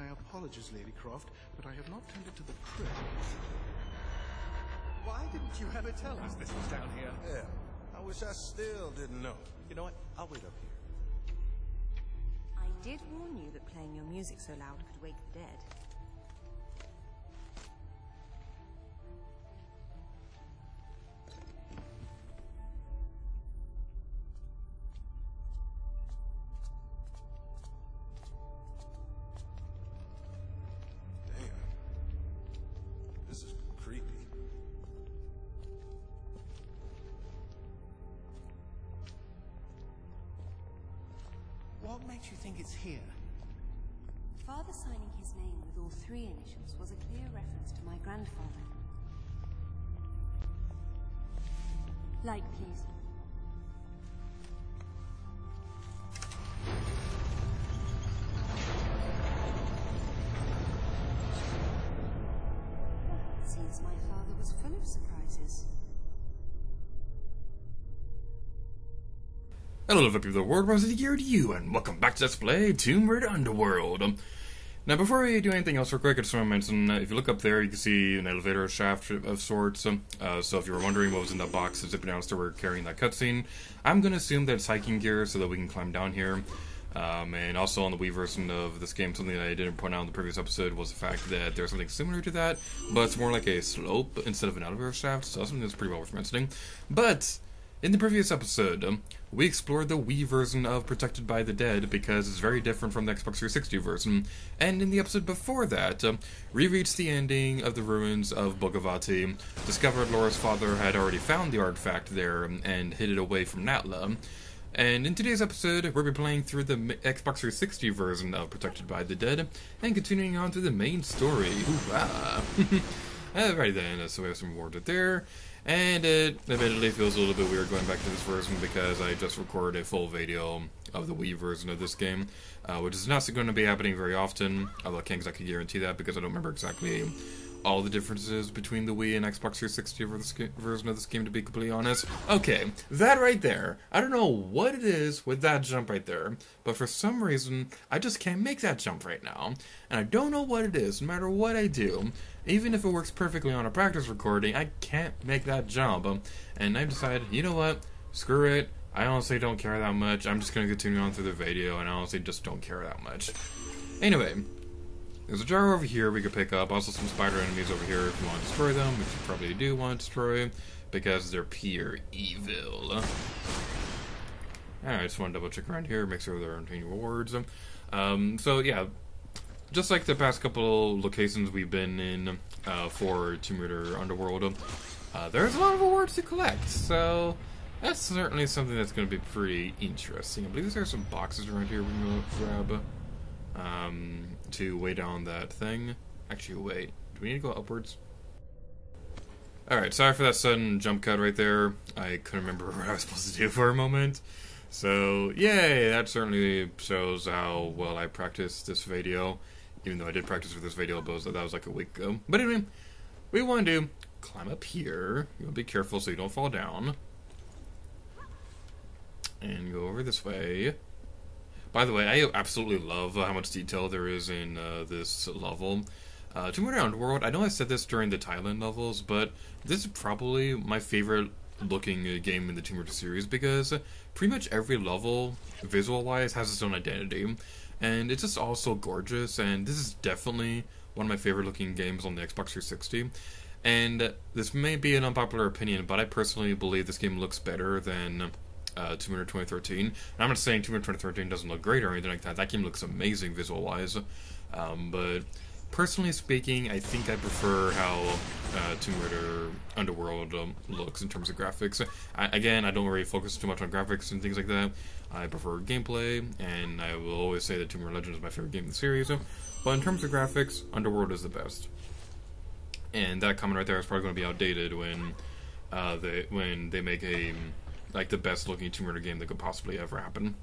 My apologies, Lady Croft, but I have not tended to the crypt. Why didn't you ever tell us this was down here? Yeah, I wish I still didn't know. You know what? I'll wait up here. I did warn you that playing your music so loud could wake the dead. This is creepy. What makes you think it's here? Father signing his name with all 3 initials was a clear reference to my grandfather. Light, please. Seems my father was full of surprises. Hello people of the world, Rosie here to you, and welcome back to Let's Play Tomb Raider Underworld. Now before we do anything else real quick, I just want to mention, if you look up there, you can see an elevator shaft of sorts. So if you were wondering what was in that box zipping down so we're carrying that cutscene, I'm going to assume that it's hiking gear so that we can climb down here. And also on the Wii version of this game, something that I didn't point out in the previous episode was the fact that there's something similar to that, but it's more like a slope instead of an elevator shaft, so that's something that's pretty well worth mentioning. But in the previous episode, we explored the Wii version of Protected by the Dead because it's very different from the Xbox 360 version, and in the episode before that, we reached the ending of the ruins of Bogavati, discovered Laura's father had already found the artifact there and hid it away from Natla. And in today's episode, we'll be playing through the Xbox 360 version of Protected by the Dead, and continuing on to the main story. Hoorah! Alright then, so we have some rewards there, and it admittedly feels a little bit weird going back to this version because I just recorded a full video of the Wii version of this game, which is not going to be happening very often, although I can't exactly guarantee that because I don't remember exactly all the differences between the Wii and Xbox 360 version of this game, to be completely honest. Okay, that right there, I don't know what it is with that jump right there, but for some reason, I just can't make that jump right now. And I don't know what it is, no matter what I do. Even if it works perfectly on a practice recording, I can't make that jump. And I decided, you know what, screw it. I honestly don't care that much. I'm just going to continue on through the video, and I honestly just don't care that much. Anyway, there's a jar over here we could pick up. Also some spider enemies over here if you want to destroy them, which you probably do want to destroy, because they're pure evil. Alright, I just want to double check around here, make sure there aren't any rewards. So yeah, just like the past couple locations we've been in for Tomb Raider Underworld, there's a lot of rewards to collect, so that's certainly something that's going to be pretty interesting. I believe there's some boxes around here we can grab. To weigh down that thing. Actually, wait. Do we need to go upwards? Alright, sorry for that sudden jump cut right there. I couldn't remember what I was supposed to do for a moment. So, yay! That certainly shows how well I practiced this video. Even though I did practice for this video, but that was like a week ago. But anyway, we want to climb up here. You want to be careful so you don't fall down. And go over this way. By the way, I absolutely love how much detail there is in this level. Tomb Raider Underworld, I know I said this during the Thailand levels, but this is probably my favorite looking game in the Tomb Raider series because pretty much every level, visual-wise, has its own identity. And it's just all so gorgeous, and this is definitely one of my favorite looking games on the Xbox 360. And this may be an unpopular opinion, but I personally believe this game looks better than Tomb Raider 2013. And I'm not saying Tomb Raider 2013 doesn't look great or anything like that. That game looks amazing visual-wise. But personally speaking, I think I prefer how Tomb Raider Underworld looks in terms of graphics. Again, I don't really focus too much on graphics and things like that. I prefer gameplay, and I will always say that Tomb Raider Legends is my favorite game in the series. But in terms of graphics, Underworld is the best. And that comment right there is probably going to be outdated when they make a like the best looking Tomb Raider game that could possibly ever happen.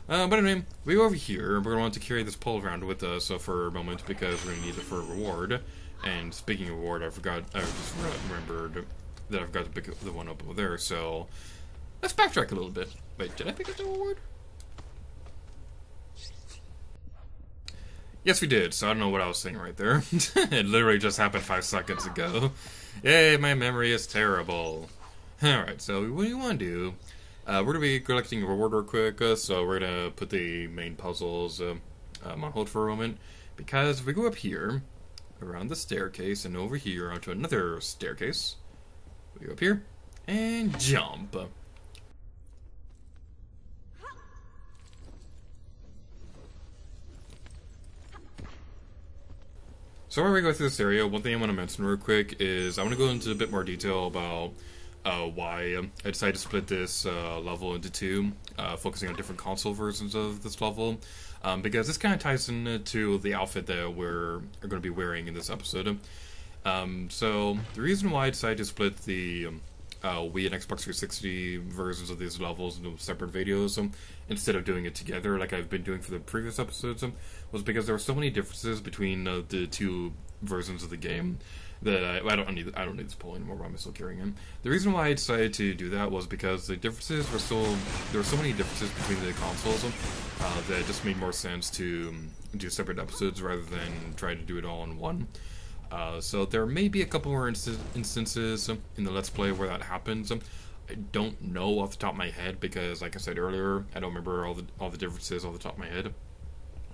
But anyway, we go over here. We're going to want to carry this pole around with us for a moment because we're going to need it for a reward. And speaking of reward, I just remembered that I forgot to pick the one up over there. So let's backtrack a little bit. Wait, did I pick up the reward? Yes, we did, so I don't know what I was saying right there. It literally just happened 5 seconds ago. Yay, my memory is terrible. Alright, so what do you want to do? We're going to be collecting a reward real quick, so we're going to put the main puzzles on hold for a moment. Because if we go up here, around the staircase, and over here onto another staircase, we go up here, and jump. So while we go through this area, one thing I want to mention real quick is I want to go into a bit more detail about why I decided to split this level into two, focusing on different console versions of this level, because this kind of ties into the outfit that we're going to be wearing in this episode. So the reason why I decided to split the Wii and Xbox 360 versions of these levels into separate videos instead of doing it together like I've been doing for the previous episodes was because there were so many differences between the two versions of the game that I don't need this pull anymore. Why am I still carrying him? The reason why I decided to do that was because the differences were there were so many differences between the consoles that it just made more sense to do separate episodes rather than try to do it all in one. So there may be a couple more instances in the Let's Play where that happens. I don't know off the top of my head because, like I said earlier, I don't remember all the differences off the top of my head.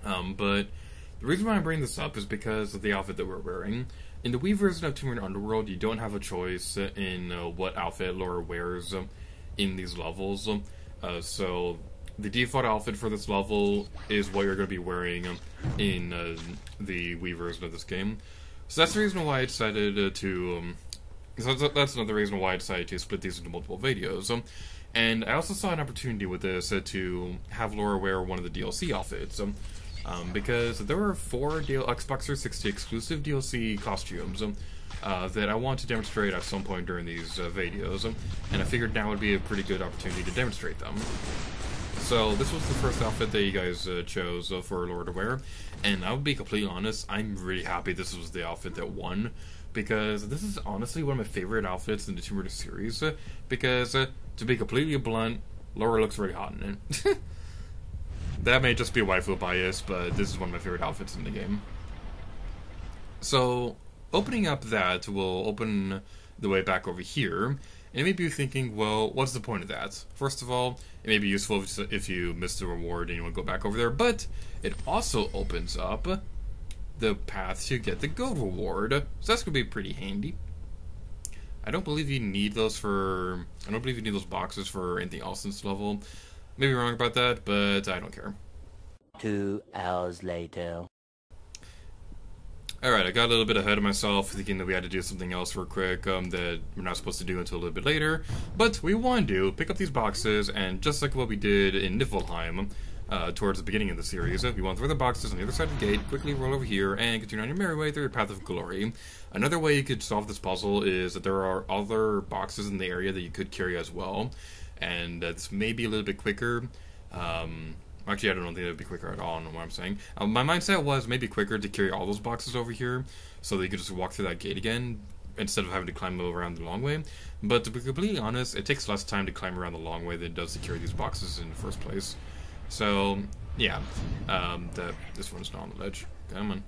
But the reason why I'm bringing this up is because of the outfit that we're wearing. In the Wii version of Tomb Raider Underworld, you don't have a choice in what outfit Laura wears in these levels. So the default outfit for this level is what you're going to be wearing in the Wii version of this game. So that's the reason why I decided that's another reason why I decided to split these into multiple videos. And I also saw an opportunity with this to have Laura wear one of the DLC outfits. Because there were 4 Xbox 360 exclusive DLC costumes that I want to demonstrate at some point during these videos. And I figured now would be a pretty good opportunity to demonstrate them. So this was the first outfit that you guys chose for Laura to wear, and I will be completely honest, I'm really happy this was the outfit that won, because this is honestly one of my favorite outfits in the Tomb Raider series, because, to be completely blunt, Laura looks really hot in it. That may just be waifu bias, but this is one of my favorite outfits in the game. So, opening up that will open the way back over here. And maybe you're thinking, well, what's the point of that? First of all, it may be useful if you missed the reward and you want to go back over there, but it also opens up the path to get the gold reward, so that's going to be pretty handy. I don't believe you need those boxes for anything else in this level. Maybe wrong about that, but I don't care. 2 hours later. Alright, I got a little bit ahead of myself, thinking that we had to do something else real quick that we're not supposed to do until a little bit later. But we want to pick up these boxes, and just like what we did in Niflheim, towards the beginning of the series, we want to throw the boxes on the other side of the gate, quickly roll over here, and continue on your merry way through your path of glory. Another way you could solve this puzzle is that there are other boxes in the area that you could carry as well, and this may be a little bit quicker. Actually, I don't think it would be quicker at all, I don't know what I'm saying. My mindset was maybe quicker to carry all those boxes over here, so that you could just walk through that gate again, instead of having to climb around the long way. But to be completely honest, it takes less time to climb around the long way than it does to carry these boxes in the first place. So, yeah, this one's not on the ledge. Come on.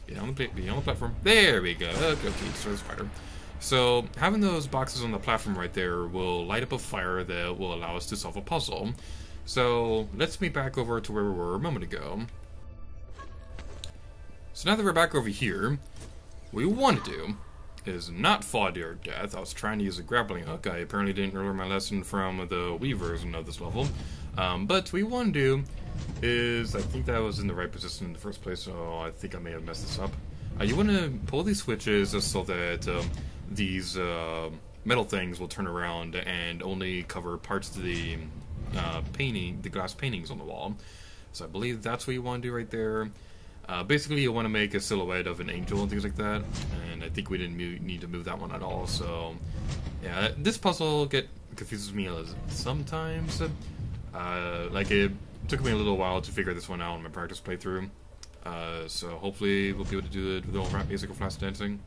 Be on the platform. There we go. Okay, destroy the spider. So, having those boxes on the platform right there will light up a fire that will allow us to solve a puzzle. So, let's meet back over to where we were a moment ago. So now that we're back over here, what we want to do is not fall to your death. I was trying to use a grappling hook. I apparently didn't learn my lesson from the Wii version of this level. But what we want to do is, I think that was in the right position in the first place, so I think I may have messed this up. You want to pull these switches so that these metal things will turn around and only cover parts of the the glass paintings on the wall. So I believe that's what you want to do right there. Basically, you want to make a silhouette of an angel and things like that, and I think we didn't need to move that one at all. So yeah, this puzzle confuses me sometimes. Like it took me a little while to figure this one out in my practice playthrough. So hopefully we'll be able to do it with the old rap music or flash dancing.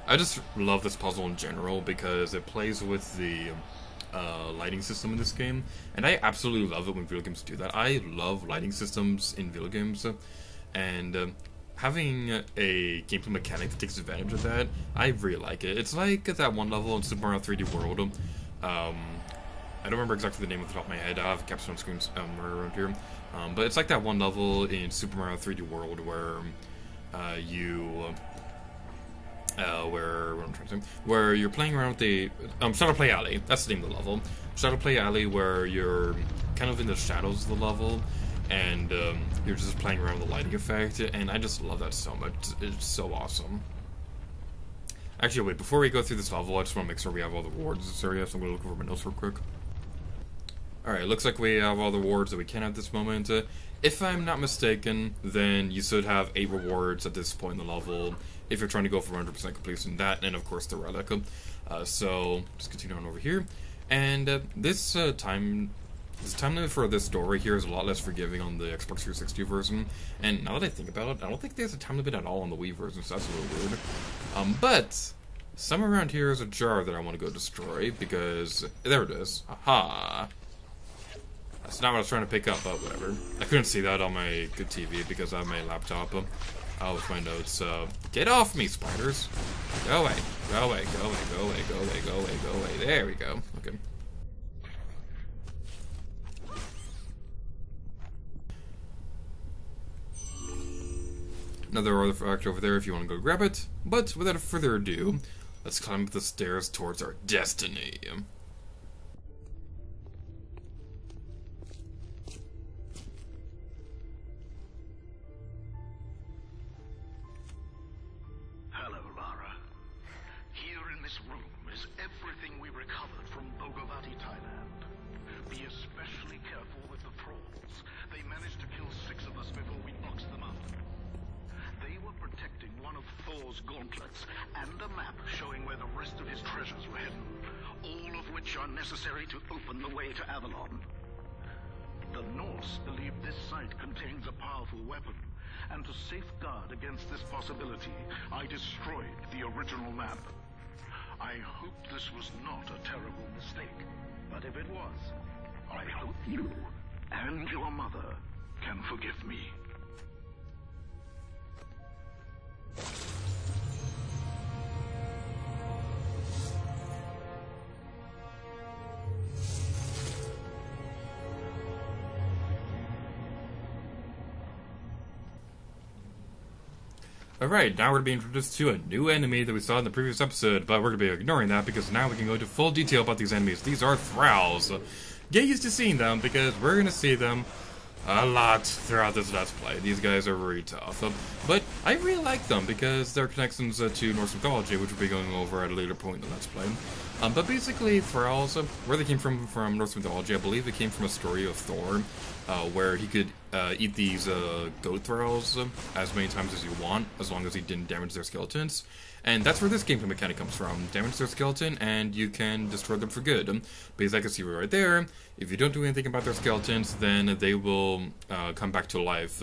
I just love this puzzle in general because it plays with the lighting system in this game, and I absolutely love it when video games do that. I love lighting systems in video games, and having a gameplay mechanic that takes advantage of that, I really like it. It's like that one level in Super Mario 3D World. I don't remember exactly the name off the top of my head. I have a caption on screen around here. But it's like that one level in Super Mario 3D World where where you're playing around with the Shadow Play Alley. That's the name of the level. Shadow Play Alley, where you're kind of in the shadows of the level, and you're just playing around with the lighting effect, and I just love that so much. It's so awesome. Actually, wait, before we go through this level, I just want to make sure we have all the rewards in this area, so I'm going to look over my notes real quick. Alright, looks like we have all the rewards that we can at this moment. If I'm not mistaken, then you should have 8 rewards at this point in the level, if you're trying to go for 100% completion. That, and of course the relic. So, just continue on over here. And this time limit for this door right here is a lot less forgiving on the Xbox 360 version. And now that I think about it, I don't think there's a time limit at all on the Wii version, so that's a little weird. But somewhere around here is a jar that I want to go destroy, because there it is. Aha! That's not what I was trying to pick up, but whatever. I couldn't see that on my good TV because I have my laptop with my notes. Get off me, spiders! Go away, go away, go away, go away, go away, go away, go away. There we go. Okay. Another artifact over there if you want to go grab it. But without further ado, let's climb up the stairs towards our destiny. Hello, Lara. Here in this room is everything we recovered from Bogavati, Thailand. Be especially careful with the trolls. They managed to kill 6 of us before we boxed them up. They were protecting one of Thor's gauntlets and a map showing where the rest of his treasures were hidden, all of which are necessary to open the way to Avalon. The Norse believe this site contains a powerful weapon, and to safeguard against this possibility, I destroyed the original map. I hope this was not a terrible mistake, but if it was, I hope you and your mother can forgive me. Alright, now we're going to be introduced to a new enemy that we saw in the previous episode, but we're going to be ignoring that because now we can go into full detail about these enemies. These are thralls. Get used to seeing them because we're going to see them a lot throughout this Let's Play. These guys are really tough. But I really like them because they're connections to Norse mythology, which we'll be going over at a later point in the Let's Play. But basically, thralls, where they came from Norse mythology, I believe it came from a story of Thor, where he could eat these goat thralls as many times as you want, as long as he didn't damage their skeletons. And that's where this gameplay mechanic comes from. Damage their skeleton, and you can destroy them for good. Because I can see right there, if you don't do anything about their skeletons, then they will come back to life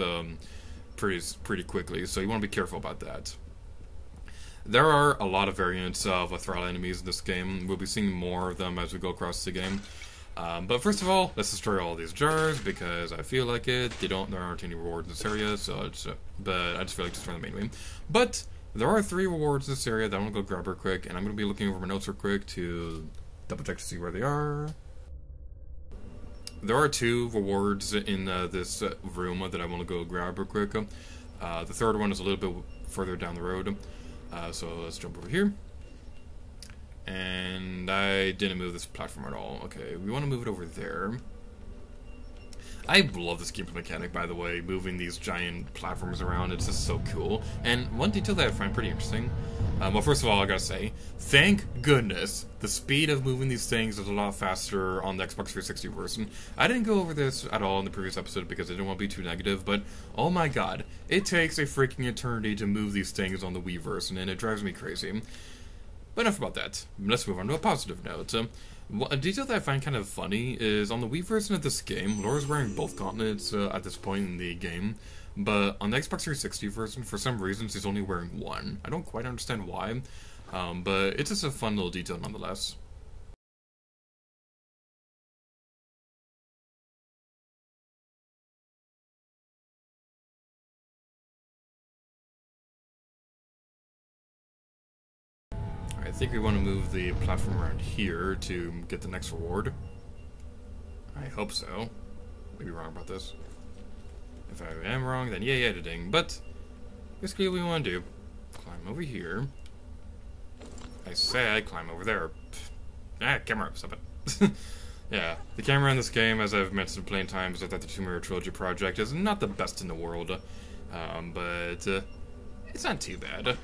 pretty quickly. So you want to be careful about that. There are a lot of variants of thrall enemies in this game. We'll be seeing more of them as we go across the game. But first of all, let's destroy all these jars because I feel like it. There aren't any rewards in this area, so but I just feel like destroying them anyway. But there are 3 rewards in this area that I'm gonna go grab real quick, and I'm gonna be looking over my notes real quick to double check to see where they are. There are 2 rewards in this room that I want to go grab real quick. The 3rd one is a little bit further down the road. So let's jump over here. And I didn't move this platform at all. Okay, we want to move it over there. I love this gameplay mechanic, by the way, moving these giant platforms around. It's just so cool. And one detail that I find pretty interesting, well, first of all, I gotta say, thank goodness the speed of moving these things is a lot faster on the Xbox 360 version. I didn't go over this at all in the previous episode because I didn't want to be too negative, but oh my god, it takes a freaking eternity to move these things on the Wii version, and it drives me crazy. But enough about that. Let's move on to a positive note. A detail that I find kind of funny is on the Wii version of this game, Laura's wearing both gauntlets at this point in the game, but on the Xbox 360 version, for some reason, she's only wearing one. I don't quite understand why, but it's just a fun little detail nonetheless. think we want to move the platform around here to get the next reward. I hope so. Maybe wrong about this. If I am wrong, then yay editing. But basically what we want to do, climb over here. I said climb over there. Camera, stop it. Yeah, the camera in this game, as I've mentioned plenty of times, that the Tomb Raider Trilogy project is not the best in the world. But it's not too bad.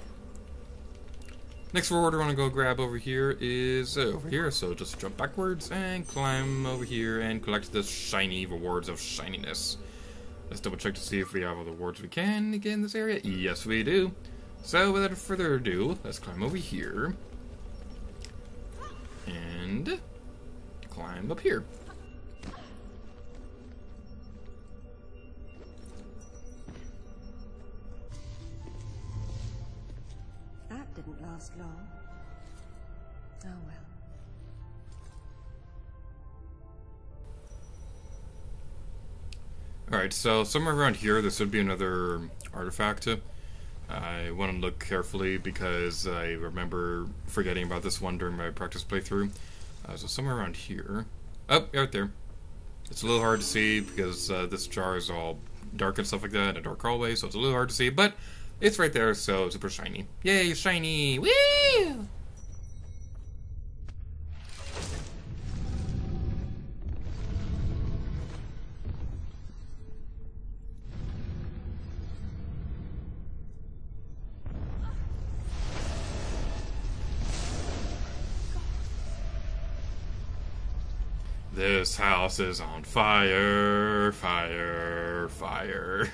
Next reward I want to go grab over here is over here, so just jump backwards and climb over here and collect the shiny rewards of shininess. Let's double check to see if we have all the rewards we can get in this area. Yes, we do. So without further ado, let's climb over here and climb up here. That didn't last long. Oh well. Alright, so somewhere around here there should be another artifact. I want to look carefully because I remember forgetting about this one during my practice playthrough. So somewhere around here. Oh, right there. It's a little hard to see because this jar is all dark and stuff like that, a dark hallway, so it's a little hard to see, but it's right there, so super shiny. Yay, shiny! Woo! This house is on fire, fire, fire.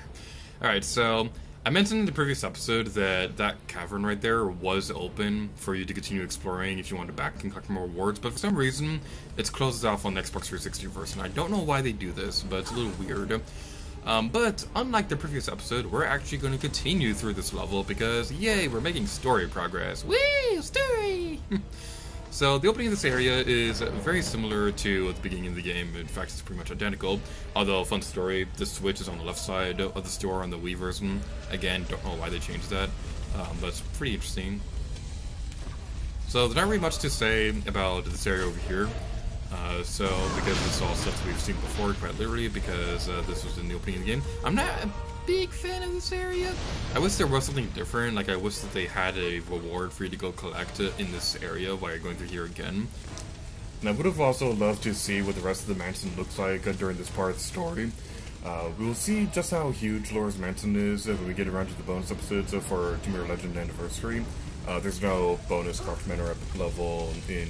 Alright, so I mentioned in the previous episode that that cavern right there was open for you to continue exploring if you wanted to back and collect more rewards, but for some reason it's closed off on the Xbox 360 version. I don't know why they do this, but it's a little weird. But unlike the previous episode, we're actually going to continue through this level because, yay, we're making story progress. Woo! Story! So the opening of this area is very similar to the beginning of the game. In fact, it's pretty much identical. Although, fun story, the switch is on the left side of the store on the Wii version. Again, don't know why they changed that, but it's pretty interesting. So there's not really much to say about this area over here. Because it's all stuff that we've seen before, quite literally, because this was in the opening of the game. I'm not a big fan of this area. I wish there was something different, like I wish that they had a reward for you to go collect in this area while you're going through here again. And I would have also loved to see what the rest of the mansion looks like during this part of the story. We will see just how huge Laura's mansion is when we get around to the bonus episodes for Tomb Raider Legend Anniversary. There's no bonus Croft Manor epic level in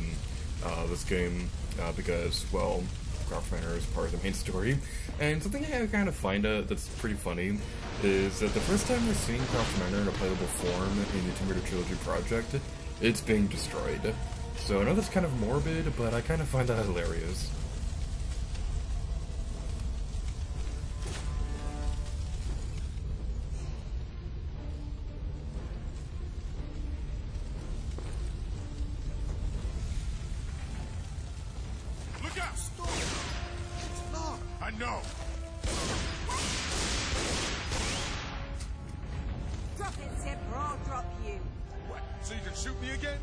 this game because, well, Croft Manor is part of the main story. And something I kind of find that's pretty funny is that the first time we're seeing Croft Manor in a playable form in the Tomb Raider Trilogy project, it's being destroyed. So I know that's kind of morbid, but I kind of find that hilarious. Look out! Stop! It's Lara! I know! Drop it, Zip, or I'll drop you. What? So you can shoot me again?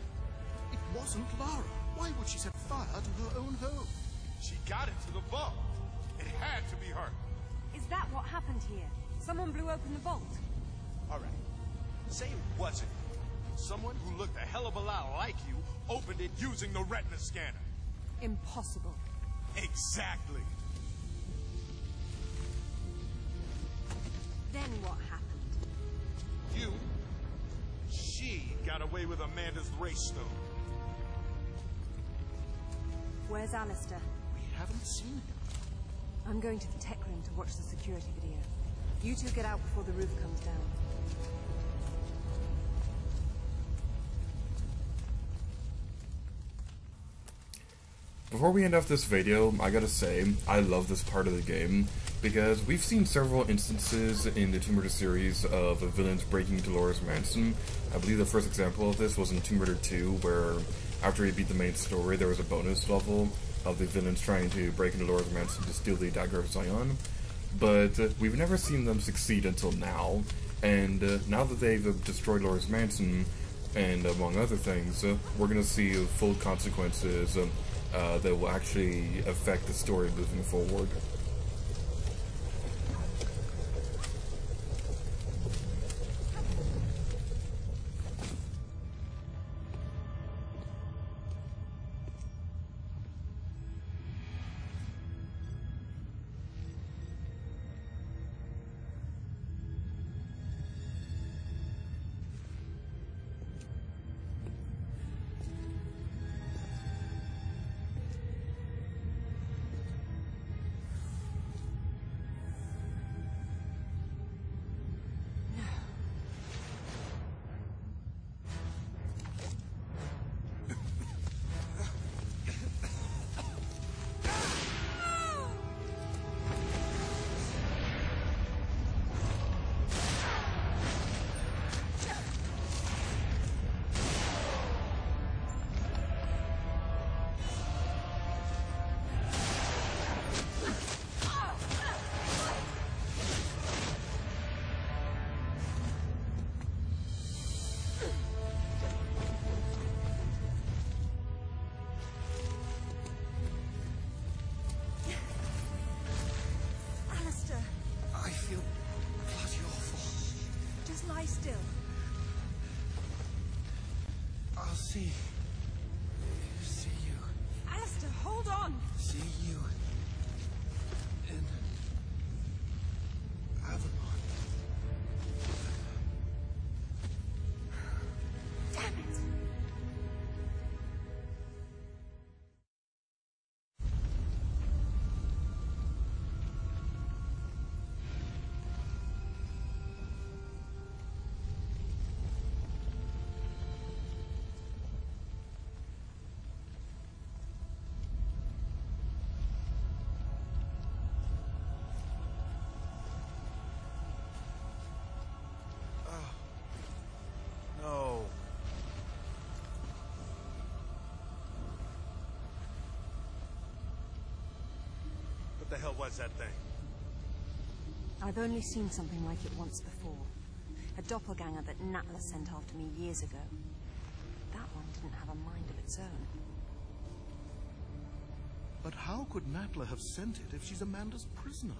It wasn't Lara. Why would she set fire to her own home? She got into the vault. It had to be her. Is that what happened here? Someone blew open the vault. Alright. Say it wasn't. Someone who looked a hell of a lot like you opened it using the retina scanner. Impossible. Exactly. Then what happened? She got away with Amanda's race stone. Where's Alistair? We haven't seen him. I'm going to the tech room to watch the security video. You two get out before the roof comes down. Before we end off this video, I gotta say, I love this part of the game, because we've seen several instances in the Tomb Raider series of villains breaking into Laura's mansion. I believe the first example of this was in Tomb Raider 2, where after you beat the main story, there was a bonus level of the villains trying to break into Laura's mansion to steal the Dagger of Zion. But we've never seen them succeed until now, and now that they've destroyed Laura's mansion, And among other things, we're going to see full consequences that will actually affect the story moving forward. Lie still. I'll see you. Alistair, hold on! See you in Avalon. Damn it! No. What the hell was that thing? I've only seen something like it once before. A doppelganger that Natla sent after me years ago. That one didn't have a mind of its own. But how could Natla have sent it if she's Amanda's prisoner?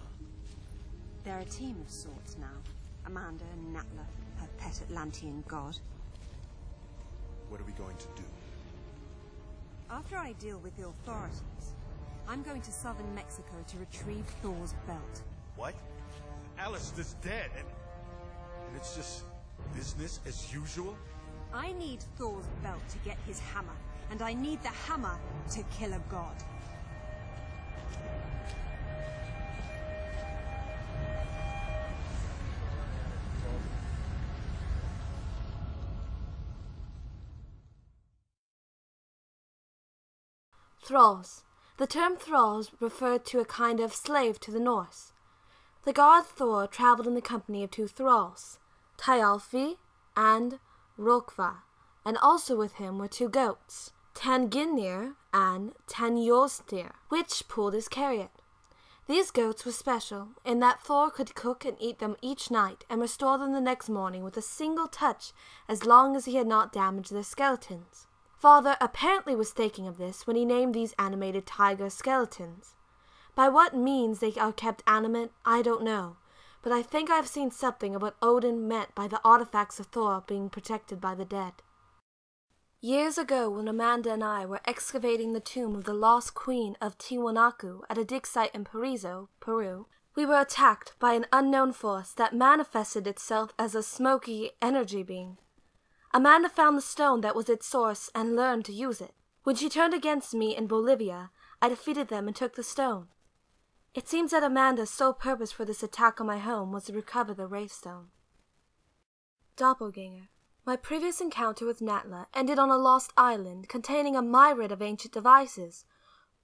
They're a team of sorts now. Amanda and Natla, her pet Atlantean god. What are we going to do? After I deal with the authorities, I'm going to southern Mexico to retrieve Thor's belt. What? Alistair's dead, and it's just business as usual? I need Thor's belt to get his hammer, and I need the hammer to kill a god. Thralls. The term thralls referred to a kind of slave to the Norse. The god Thor traveled in the company of two thralls, Thialfi and Rökkva, and also with him were two goats, Tangynir and Tanjolstir, which pulled his chariot. These goats were special in that Thor could cook and eat them each night and restore them the next morning with a single touch as long as he had not damaged their skeletons. Father apparently was thinking of this when he named these animated tiger skeletons. By what means they are kept animate, I don't know, but I think I've seen something of what Odin meant by the artifacts of Thor being protected by the dead. Years ago, when Amanda and I were excavating the tomb of the lost queen of Tiwanaku at a dig site in Paraiso, Peru, we were attacked by an unknown force that manifested itself as a smoky energy being. Amanda found the stone that was its source and learned to use it. When she turned against me in Bolivia, I defeated them and took the stone. It seems that Amanda's sole purpose for this attack on my home was to recover the Wraith Stone. Doppelganger. My previous encounter with Natla ended on a lost island containing a myriad of ancient devices,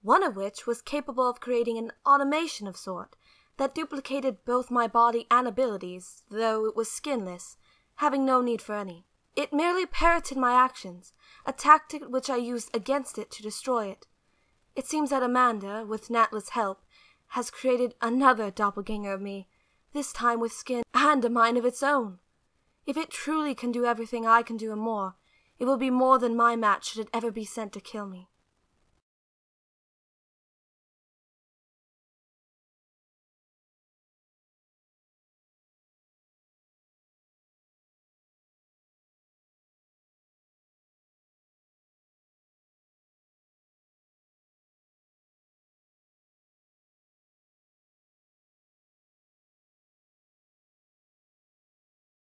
one of which was capable of creating an automation of sort that duplicated both my body and abilities, though it was skinless, having no need for any. It merely parroted my actions, a tactic which I used against it to destroy it. It seems that Amanda, with Natla's help, has created another doppelganger of me, this time with skin and a mind of its own. If it truly can do everything I can do and more, It will be more than my match should it ever be sent to kill me.